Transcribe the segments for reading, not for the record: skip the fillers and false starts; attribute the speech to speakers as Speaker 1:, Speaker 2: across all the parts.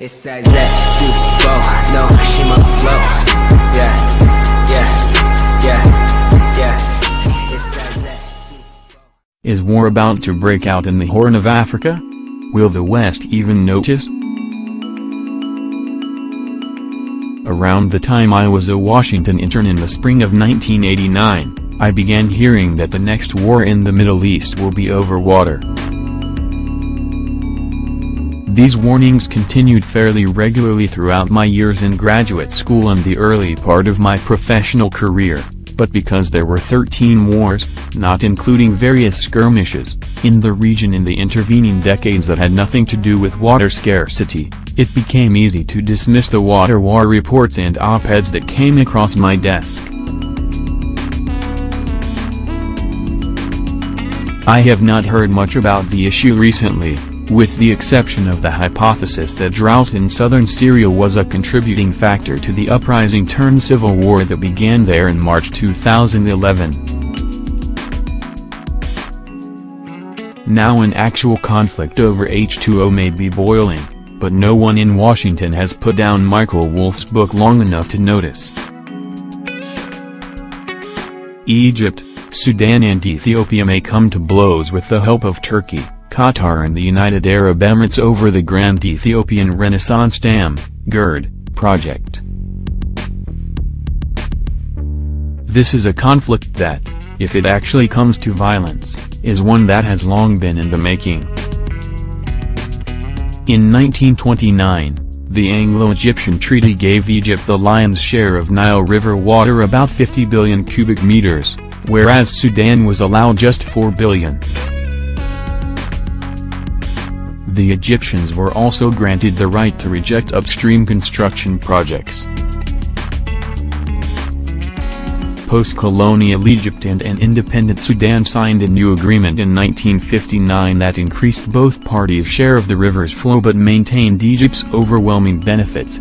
Speaker 1: It's that flow, no, she my flow. It's that.
Speaker 2: Is war about to break out in the Horn of Africa? Will the West even notice? Around the time I was a Washington intern in the spring of 1989, I began hearing that the next war in the Middle East will be over water. These warnings continued fairly regularly throughout my years in graduate school and the early part of my professional career, but because there were 13 wars, not including various skirmishes, in the region in the intervening decades that had nothing to do with water scarcity, it became easy to dismiss the water war reports and op-eds that came across my desk. I have not heard much about the issue recently, with the exception of the hypothesis that drought in southern Syria was a contributing factor to the uprising-turned-civil war that began there in March 2011. Now an actual conflict over H2O may be boiling, but no one in Washington has put down Michael Wolff's book long enough to notice. Egypt, Sudan and Ethiopia may come to blows with the help of Turkey, Qatar and the United Arab Emirates over the Grand Ethiopian Renaissance Dam, GERD, project. This is a conflict that, if it actually comes to violence, is one that has long been in the making. In 1929, the Anglo-Egyptian Treaty gave Egypt the lion's share of Nile River water, about 50 billion cubic meters, whereas Sudan was allowed just 4 billion. The Egyptians were also granted the right to reject upstream construction projects. Post-colonial Egypt and an independent Sudan signed a new agreement in 1959 that increased both parties' share of the river's flow but maintained Egypt's overwhelming benefits.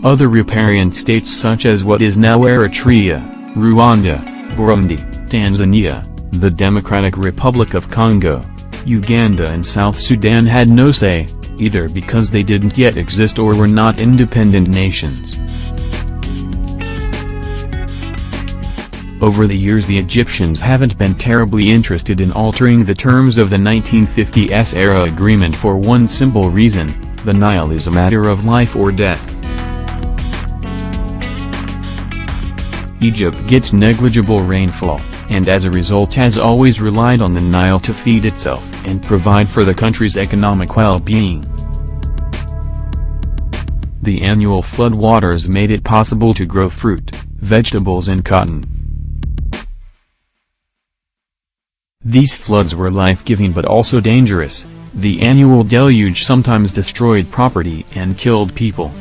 Speaker 2: Other riparian states such as what is now Eritrea, Rwanda, Burundi, Tanzania, the Democratic Republic of Congo, Uganda and South Sudan had no say, either because they didn't yet exist or were not independent nations. Over the years the Egyptians haven't been terribly interested in altering the terms of the 1950s era agreement for one simple reason: the Nile is a matter of life or death. Egypt gets negligible rainfall, and as a result has always relied on the Nile to feed itself and provide for the country's economic well-being. The annual floodwaters made it possible to grow fruit, vegetables and cotton. These floods were life-giving but also dangerous. The annual deluge sometimes destroyed property and killed people.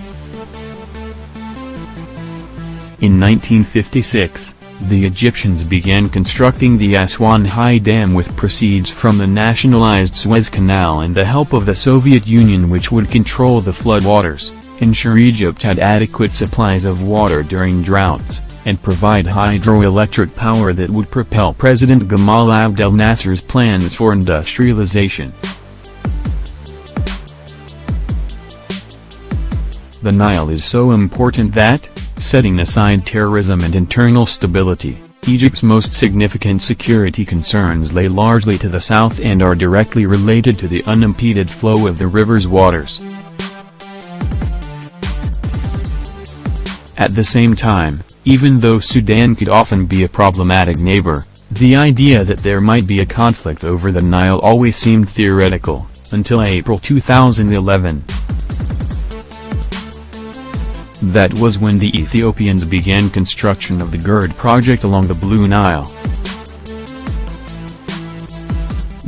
Speaker 2: In 1956, the Egyptians began constructing the Aswan High Dam with proceeds from the nationalized Suez Canal and the help of the Soviet Union, which would control the floodwaters, ensure Egypt had adequate supplies of water during droughts, and provide hydroelectric power that would propel President Gamal Abdel Nasser's plans for industrialization. The Nile is so important that, setting aside terrorism and internal stability, Egypt's most significant security concerns lay largely to the south and are directly related to the unimpeded flow of the river's waters. At the same time, even though Sudan could often be a problematic neighbor, the idea that there might be a conflict over the Nile always seemed theoretical, until April 2011. That was when the Ethiopians began construction of the GERD project along the Blue Nile.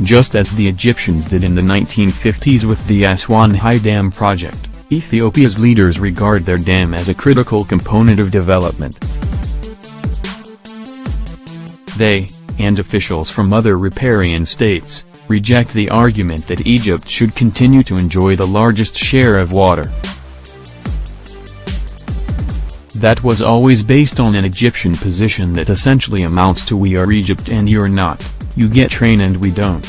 Speaker 2: Just as the Egyptians did in the 1950s with the Aswan High Dam project, Ethiopia's leaders regard their dam as a critical component of development. They, and officials from other riparian states, reject the argument that Egypt should continue to enjoy the largest share of water. That was always based on an Egyptian position that essentially amounts to "we are Egypt and you're not, you get rain and we don't."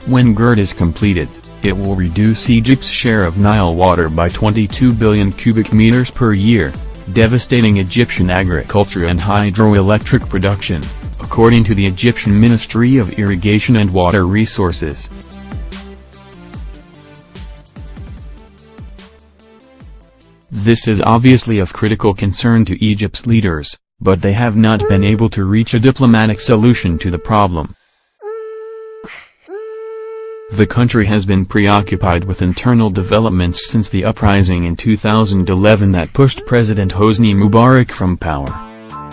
Speaker 2: When GERD is completed, It will reduce Egypt's share of Nile water by 22 billion cubic meters per year, devastating Egyptian agriculture and hydroelectric production, according to the Egyptian Ministry of Irrigation and Water Resources. This is obviously of critical concern to Egypt's leaders, but they have not been able to reach a diplomatic solution to the problem. The country has been preoccupied with internal developments since the uprising in 2011 that pushed President Hosni Mubarak from power.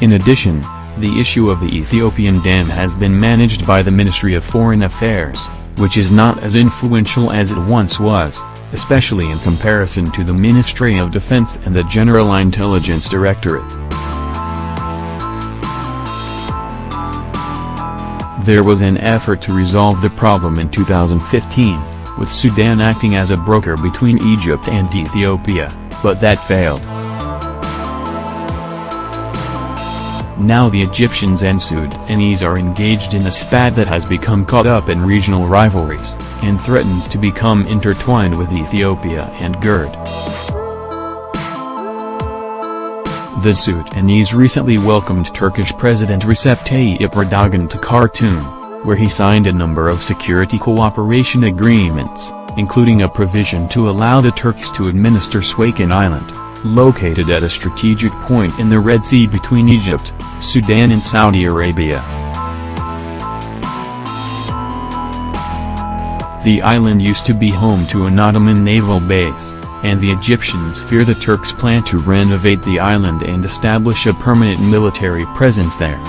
Speaker 2: In addition, the issue of the Ethiopian dam has been managed by the Ministry of Foreign Affairs, which is not as influential as it once was, especially in comparison to the Ministry of Defense and the General Intelligence Directorate. There was an effort to resolve the problem in 2015, with Sudan acting as a broker between Egypt and Ethiopia, but that failed. Now the Egyptians and Sudanese are engaged in a spat that has become caught up in regional rivalries, and threatens to become intertwined with Ethiopia and GERD. The Sudanese recently welcomed Turkish President Recep Tayyip Erdogan to Khartoum, where he signed a number of security cooperation agreements, including a provision to allow the Turks to administer Suakin Island, located at a strategic point in the Red Sea between Egypt, Sudan and Saudi Arabia. The island used to be home to an Ottoman naval base, and the Egyptians fear the Turks plan to renovate the island and establish a permanent military presence there.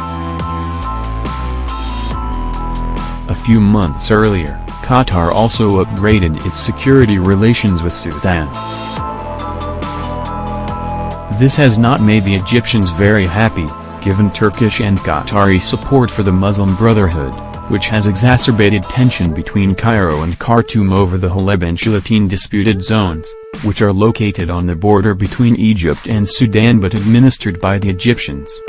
Speaker 2: A few months earlier, Qatar also upgraded its security relations with Sudan. This has not made the Egyptians very happy, given Turkish and Qatari support for the Muslim Brotherhood, which has exacerbated tension between Cairo and Khartoum over the Haleb and Shalatin disputed zones, which are located on the border between Egypt and Sudan but administered by the Egyptians.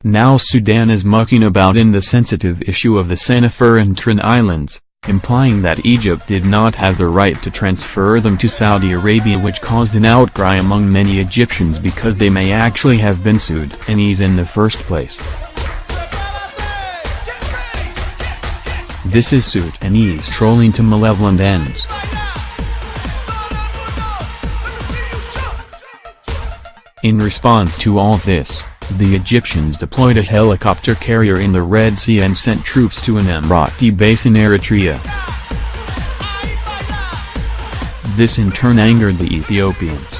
Speaker 2: Now Sudan is mucking about in the sensitive issue of the Sanafur and Trin Islands, implying that Egypt did not have the right to transfer them to Saudi Arabia, which caused an outcry among many Egyptians because they may actually have been Sudanese in the first place. This is Sudanese trolling to malevolent ends. In response to all this, the Egyptians deployed a helicopter carrier in the Red Sea and sent troops to an Emirati base in Eritrea. This in turn angered the Ethiopians.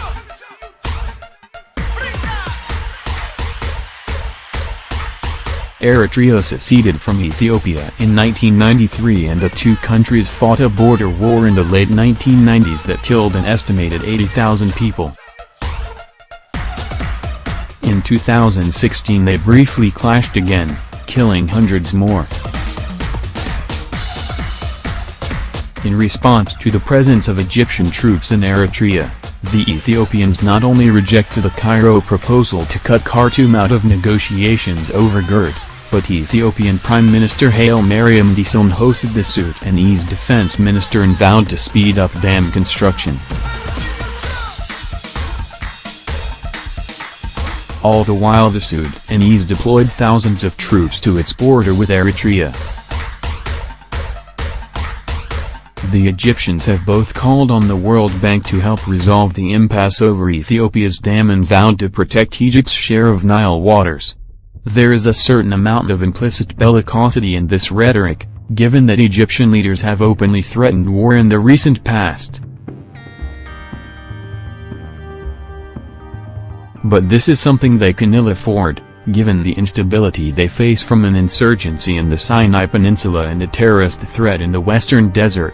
Speaker 2: Eritrea seceded from Ethiopia in 1993 and the two countries fought a border war in the late 1990s that killed an estimated 80,000 people. In 2016 they briefly clashed again, killing hundreds more. In response to the presence of Egyptian troops in Eritrea, the Ethiopians not only rejected the Cairo proposal to cut Khartoum out of negotiations over GERD, but Ethiopian Prime Minister Haile Mariam Desalegn hosted the Sudanese defense minister and vowed to speed up dam construction. All the while the Sudanese deployed thousands of troops to its border with Eritrea. The Egyptians have both called on the World Bank to help resolve the impasse over Ethiopia's dam and vowed to protect Egypt's share of Nile waters. There is a certain amount of implicit bellicosity in this rhetoric, given that Egyptian leaders have openly threatened war in the recent past. But this is something they can ill afford, given the instability they face from an insurgency in the Sinai Peninsula and a terrorist threat in the Western Desert.